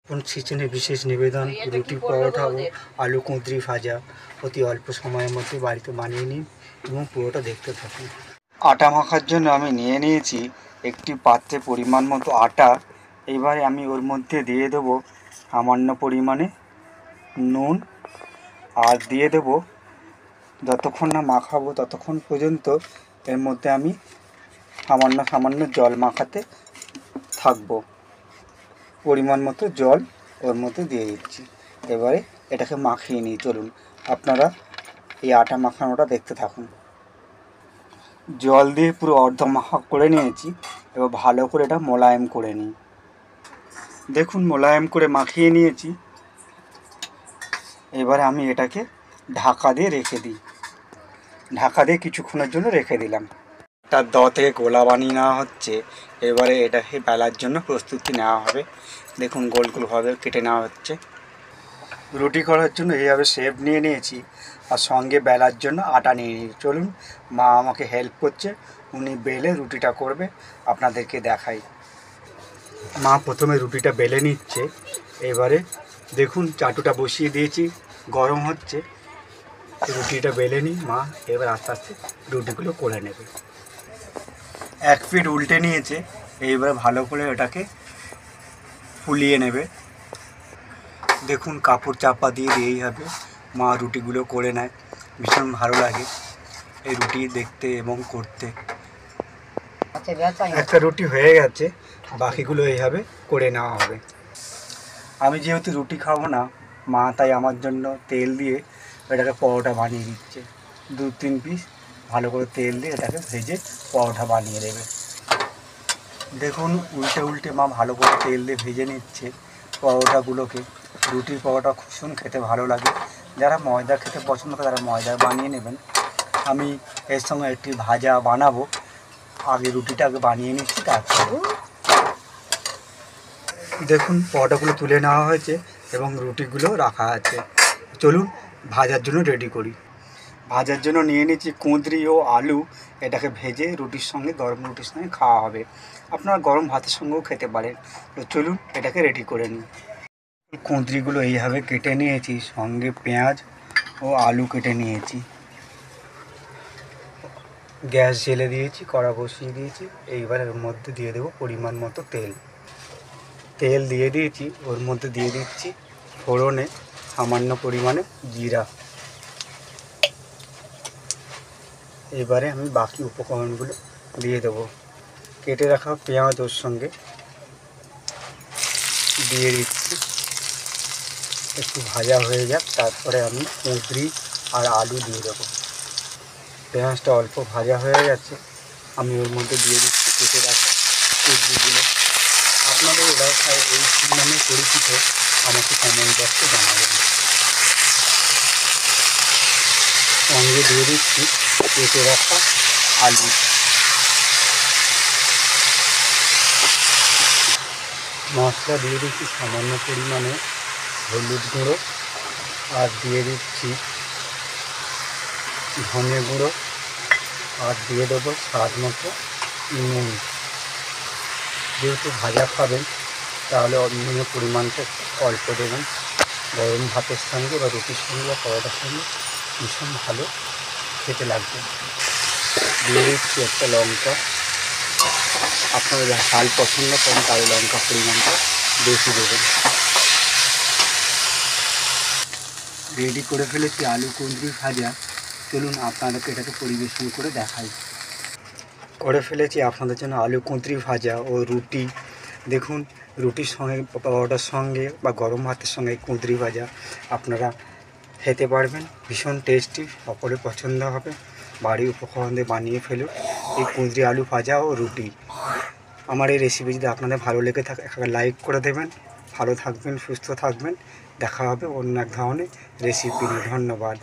কোন সিজনের বিশেষ নিবেদন রুটি পরোটা ও আলু কুঁদরি ভাজা অতি অল্প সময়ের মধ্যে বাড়িতে বানিয়ে নিন এবং পুরোটা দেখতে থাকুন। আটা মাখার জন্য আমি নিয়ে নিয়েছি একটি পাত্রে পরিমাণ মতো আটা। এবারে আমি ওর মধ্যে দিয়ে দেবো সামান্য পরিমাণে নুন আর দিয়ে দেবো, যতক্ষণ না মাখাবো ততক্ষণ পর্যন্ত এর মধ্যে আমি সামান্য সামান্য জল মাখাতে থাকবো। পরিমাণ মতো জল ওর মধ্যে দিয়ে দিচ্ছি। এবারে এটাকে মাখিয়ে নিই। চলুন আপনারা এই আটা মাখানোটা দেখতে থাকুন। জল দিয়ে পুরো অর্ধ মাখা করে নিয়েছি। এবার ভালো করে এটা মোলায়েম করে নিই। দেখুন মোলায়েম করে মাখিয়ে নিয়েছি। এবারে আমি এটাকে ঢাকা দিয়ে রেখে দিই। ঢাকা দিয়ে কিছুক্ষণের জন্য রেখে দিলাম। তার থেকে গোলা বানিয়ে নেওয়া হচ্ছে। এবারে এটাকে বেলার জন্য প্রস্তুতি নেওয়া হবে। দেখুন গোল গোলভাবে কেটে নেওয়া হচ্ছে। রুটি করার জন্য এইভাবে শেপ নিয়ে নিয়েছি আর সঙ্গে বেলার জন্য আটা নিয়ে নিয়েছি। চলুন মা আমাকে হেল্প করছে, উনি বেলে রুটিটা করবে, আপনাদেরকে দেখাই। মা প্রথমে রুটিটা বেলে নিচ্ছে। এবারে দেখুন চাটুটা বসিয়ে দিয়েছি, গরম হচ্ছে। রুটিটা বেলে নিই মা, এবার আস্তে আস্তে রুটিগুলো করে নেবে। এক পিঠ উল্টে নিয়েছে। এইবার ভালো করে ওটাকে ফুলিয়ে নেবে। দেখুন কাপড় চাপা দিয়ে দিয়েই হবে। মা রুটিগুলো করে নেয়, ভীষণ ভালো লাগে এই রুটি দেখতে এবং করতে। একটা রুটি হয়ে গেছে, বাকিগুলো এইভাবে করে নেওয়া হবে। আমি যেহেতু রুটি খাবো না, মা তাই আমার জন্য তেল দিয়ে এটাকে পরোটা বানিয়ে দিচ্ছে। 2-3 পিস ভালো করে তেল দিয়ে এটাকে ভেজে পরোটা বানিয়ে দেবে। দেখুন উল্টে উল্টে মা ভালো করে তেল দিয়ে ভেজে নিচ্ছে পরোটাগুলোকে। রুটির পরোটা ভীষণ খেতে ভালো লাগে। যারা ময়দা খেতে পছন্দ করে তারা ময়দা বানিয়ে নেবেন। আমি এর সঙ্গে একটি ভাজা বানাবো। আগে রুটিটাকে বানিয়ে নিচ্ছি, তারপর দেখুন পরোটাগুলো তুলে নেওয়া হয়েছে এবং রুটিগুলো রাখা আছে। চলুন ভাজার জন্য রেডি করি। ভাজার জন্য নিয়ে নিচ্ছি কুঁদরি ও আলু। এটাকে ভেজে রুটির সঙ্গে, গরম রুটির সঙ্গে খাওয়া হবে। আপনারা গরম ভাতের সঙ্গেও খেতে পারেন। তো চলুন এটাকে রেডি করে নিই। কুঁদরিগুলো এইভাবে কেটে নিয়েছি, সঙ্গে পেঁয়াজ ও আলু কেটে নিয়েছি। গ্যাস জ্বেলে দিয়েছি, কড়া বসিয়ে দিয়েছি। এইবার এর মধ্যে দিয়ে দেবো পরিমাণ মতো তেল। তেল দিয়ে দিয়েছি, ওর মধ্যে দিয়ে দিচ্ছি ফোড়নে সামান্য পরিমাণে জিরা। এবারে আমি বাকি উপকরণগুলো দিয়ে দেবো। কেটে রাখা পেঁয়াজ ওর সঙ্গে দিয়ে দিচ্ছি। একটু ভাজা হয়ে যাক, তারপরে আমি কুঁদরি আর আলু দিয়ে দেবো। পেঁয়াজটা অল্প ভাজা হয়ে গেছে, আমি ওর মধ্যে দিয়ে দিচ্ছি কেটে রাখা কুঁদরিগুলো। আপনাদের এলাকায় এই নামে পরিচিত আমাকে কমেন্ট বক্সে জানাবেন। সঙ্গে দিয়ে দিচ্ছি কেটে রাখা আলু। মশলা দিয়ে দিচ্ছি সামান্য পরিমাণে হলুদ গুঁড়ো আর দিয়ে দিচ্ছি ধনে গুঁড়ো আর দিয়ে দেবো স্বাদ মতো নুন। যেহেতু ভাজা খাবেন তাহলে নুনের পরিমাণটা অল্প দেবেন। গরম ভাতের সঙ্গে বা রুটির সঙ্গে বা পরোটার সঙ্গে ভীষণ ভালো খেতে লাগবে। দিয়ে দিচ্ছি একটা লঙ্কা। আপনারা ঝাল পছন্দ করেন তাহলে লঙ্কা পরিমাণটা বেশি দেবেন। রেডি করে ফেলেছি আলু কুঁদরি ভাজা। চলুন আপনাদেরকে এটাকে পরিবেশন করে দেখাই। করে ফেলেছি আপনাদের জন্য আলু কুঁদরি ভাজা ও রুটি। দেখুন রুটির সঙ্গে, পরোটার সঙ্গে বা গরম ভাতের সঙ্গে কুঁদরি ভাজা আপনারা খেতে পারবেন। ভীষণ টেস্টি, সকলে পছন্দ হবে। বাড়ির উপকরণ দিয়ে বানিয়ে ফেলুন এই কুঁদরি আলু ভাজা ও রুটি। আমার এই রেসিপি যদি আপনাদের ভালো লেগে থাকে একটা লাইক করে দেবেন। ভালো থাকবেন, সুস্থ থাকবেন। দেখা হবে অন্য এক ধরনের রেসিপি নিয়ে। ধন্যবাদ।